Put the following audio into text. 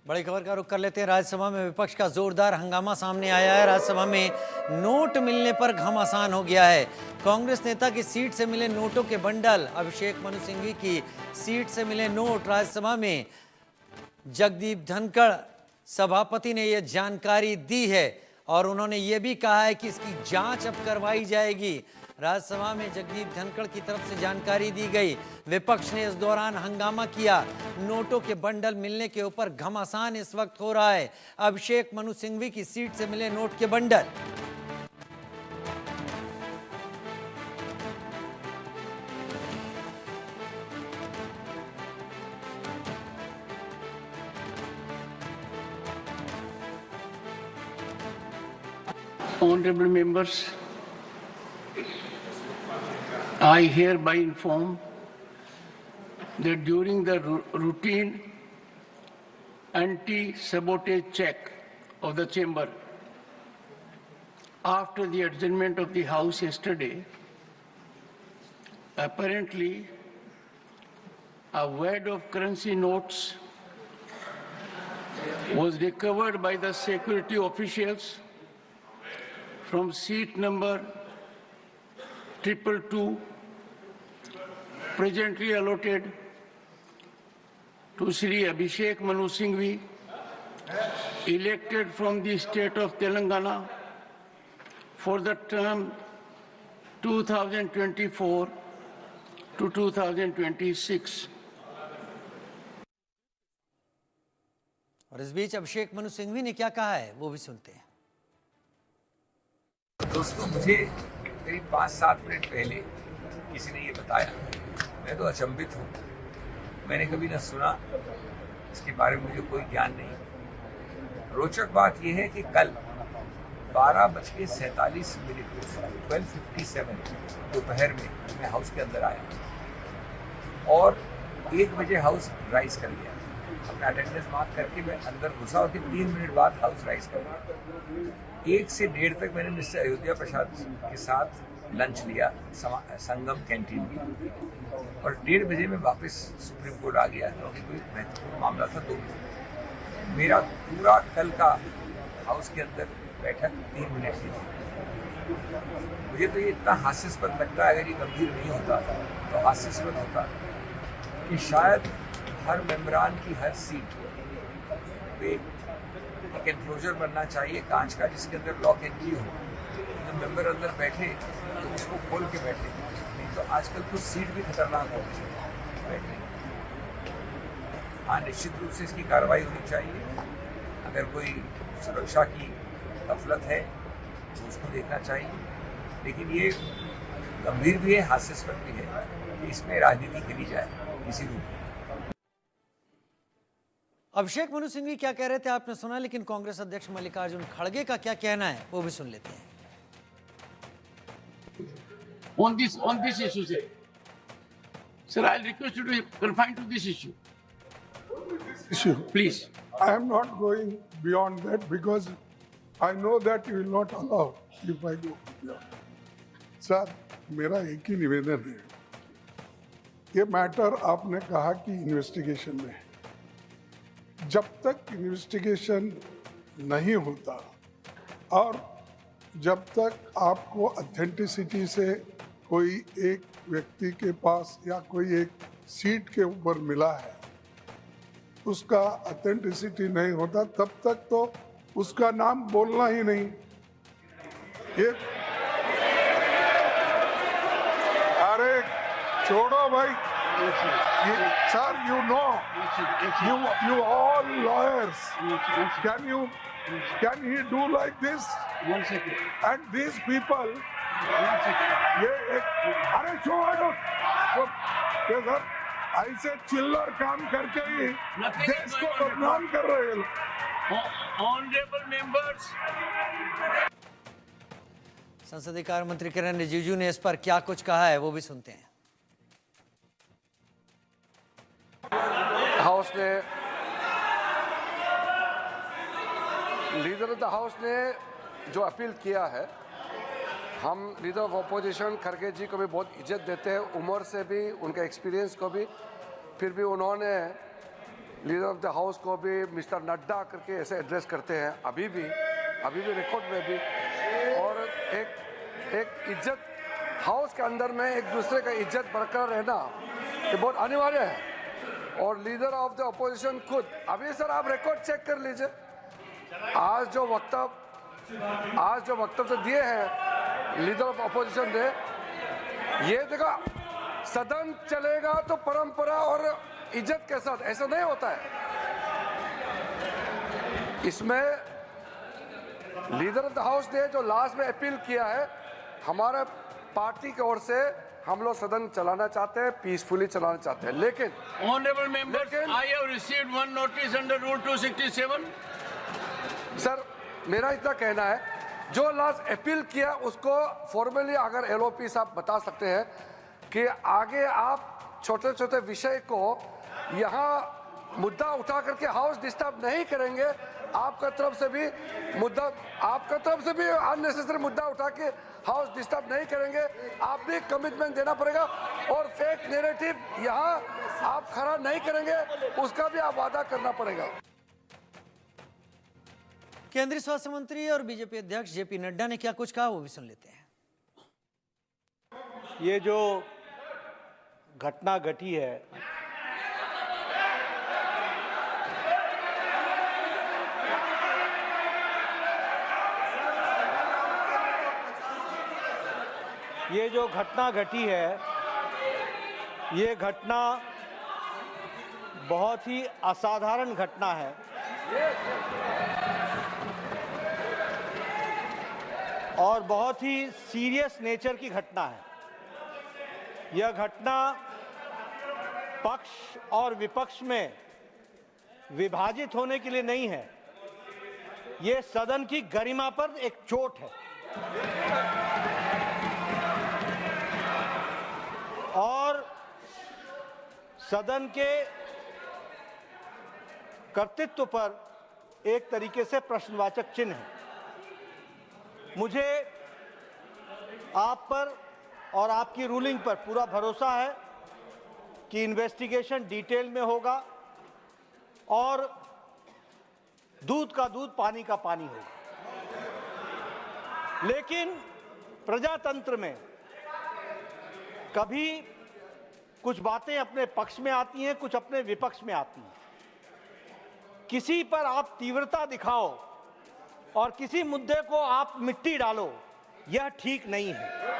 बड़ी खबर का रुख कर लेते हैं। राज्यसभा में विपक्ष का जोरदार हंगामा सामने आया है। राज्यसभा में नोट मिलने पर घमासान हो गया है। कांग्रेस नेता की सीट से मिले नोटों के बंडल, अभिषेक मनु सिंघवी की सीट से मिले नोट। राज्यसभा में जगदीप धनखड़ सभापति ने यह जानकारी दी है और उन्होंने ये भी कहा है कि इसकी जांच अब करवाई जाएगी। राज्यसभा में जगदीप धनखड़ की तरफ से जानकारी दी गई। विपक्ष ने इस दौरान हंगामा किया। नोटों के बंडल मिलने के ऊपर घमासान इस वक्त हो रहा है। अभिषेक मनु सिंघवी की सीट से मिले नोट के bundle. Honorable members, I hereby inform that during the routine anti-sabotage check of the chamber after the adjournment of the House yesterday, apparently a wad of currency notes was recovered by the security officials from seat number 222, presently allotted to Sri Abhishek Manu Singhvi, elected from the state of Telangana for the term 2024 to 2026. और इस बीच अभिषेक मनु सिंघवी ने क्या कहा है वो भी सुनते हैं। दोस्तों, मुझे करीब 5-7 मिनट पहले किसी ने ये बताया। मैं तो अचंभित हूँ। मैंने कभी ना सुना, इसके बारे में मुझे कोई ज्ञान नहीं। रोचक बात यह है कि कल 12:47 को 12:57 दोपहर में मैं हाउस के अंदर आया और 1 बजे हाउस राइज कर गया। अपना अटेंडेंस मार्क करके मैं अंदर घुसा और फिर 3 मिनट बाद हाउस राइज कर गया। 1 से 1:30 तक मैंने मिस्टर अयोध्या प्रसाद के साथ लंच लिया संगम कैंटीन में और 1:30 बजे मैं वापस सुप्रीम कोर्ट आ गया क्योंकि कोई महत्वपूर्ण मामला था। तो मेरा पूरा कल का हाउस के अंदर बैठक 3 मिनट की थी। मुझे तो ये इतना हास्यास्पद लगता है। अगर ये गंभीर नहीं होता तो हास्यास्पद होता कि शायद हर मेंबरान की हर सीट पे एक एनक्लोजर बनना चाहिए कांच का, जिसके अंदर लॉक एंड की हो। जब मेंबर अंदर बैठे तो उसको खोल के बैठे, नहीं तो आजकल कुछ सीट भी खतरनाक हो बैठे। हाँ, निश्चित रूप से इसकी कार्रवाई होनी चाहिए। अगर कोई सुरक्षा की गफलत है तो उसको देखना चाहिए, लेकिन ये गंभीर भी है, हास्यास्पद भी है कि इसमें राजनीति करी जाए किसी रूप में। अभिषेक मनु सिंघवी क्या कह रहे थे आपने सुना, लेकिन कांग्रेस अध्यक्ष मल्लिकार्जुन खड़गे का क्या कहना है वो भी सुन लेते हैं। On this issue, sir, I'll request you to confine to this issue. Issue. Please. I am not going beyond that because I know that you will not allow if I go beyond. Sir, मेरा एक ही निवेदन है। ये matter आपने कहा कि investigation में है। जब तक इन्वेस्टिगेशन नहीं होता और जब तक आपको ऑथेंटिसिटी से कोई एक व्यक्ति के पास या कोई एक सीट के ऊपर मिला है, उसका ऑथेंटिसिटी नहीं होता, तब तक तो उसका नाम बोलना ही नहीं। ये अरे छोड़ो भाई। Sir, you know, you all lawyers. Can he do like this? 1 second. And these people, 1 second. ये एक अरे छोड़ो ये सर ऐसे चिल्लर काम करके ही देश को बदनाम कर रहे हैं लोग। Honorable members. संसदीय कार्य मंत्री किरण रिजिजू ने इस पर क्या कुछ कहा है वो भी सुनते हैं। हाउस ने लीडर ऑफ द हाउस ने जो अपील किया है, हम लीडर ऑफ अपोजिशन खड़गे जी को भी बहुत इज्जत देते हैं, उम्र से भी, उनके एक्सपीरियंस को भी। फिर भी उन्होंने लीडर ऑफ द हाउस को भी मिस्टर नड्डा करके ऐसे एड्रेस करते हैं, अभी भी रिकॉर्ड में भी। और एक इज्जत, हाउस के अंदर में एक दूसरे का इज्जत बरकरार रहना ये बहुत अनिवार्य है। और लीडर ऑफ द अपोजिशन खुद, अभी सर आप रिकॉर्ड चेक कर लीजिए, आज जो वक्तव्य दिए हैं लीडर ऑफ अपोजिशन ने, ये देखो सदन चलेगा तो परंपरा और इज्जत के साथ, ऐसा नहीं होता है। इसमें लीडर ऑफ द हाउस ने जो लास्ट में अपील किया है, हमारे पार्टी की ओर से हम लोग सदन चलाना चाहते हैं, पीसफुली चलाना चाहते हैं, लेकिन Honorable members, I have received one notice under Rule 267. Sir मेरा इतना कहना है, जो लास्ट अपील किया उसको फॉर्मली अगर एलओपी साहब बता सकते हैं कि आगे आप छोटे छोटे विषय को यहाँ मुद्दा उठा करके हाउस डिस्टर्ब नहीं करेंगे, आपका तरफ से भी अननेसेसरी मुद्दा उठा के हाउस डिस्टर्ब नहीं करेंगे, आप भी कमिटमेंट देना पड़ेगा। और फेक नैरेटिव यहाँ आप खड़ा नहीं करेंगे, उसका भी आप वादा करना पड़ेगा। केंद्रीय स्वास्थ्य मंत्री और बीजेपी अध्यक्ष जेपी नड्डा ने क्या कुछ कहा, वो भी सुन लेते हैं। ये जो घटना घटी है, ये घटना बहुत ही असाधारण घटना है और बहुत ही सीरियस नेचर की घटना है। यह घटना पक्ष और विपक्ष में विभाजित होने के लिए नहीं है, ये सदन की गरिमा पर एक चोट है और सदन के कर्तृत्व पर एक तरीके से प्रश्नवाचक चिन्ह है। मुझे आप पर और आपकी रूलिंग पर पूरा भरोसा है कि इन्वेस्टिगेशन डिटेल में होगा और दूध का दूध, पानी का पानी होगा। लेकिन प्रजातंत्र में कभी कुछ बातें अपने पक्ष में आती हैं, कुछ अपने विपक्ष में आती हैं। किसी पर आप तीव्रता दिखाओ और किसी मुद्दे को आप मिट्टी डालो, यह ठीक नहीं है।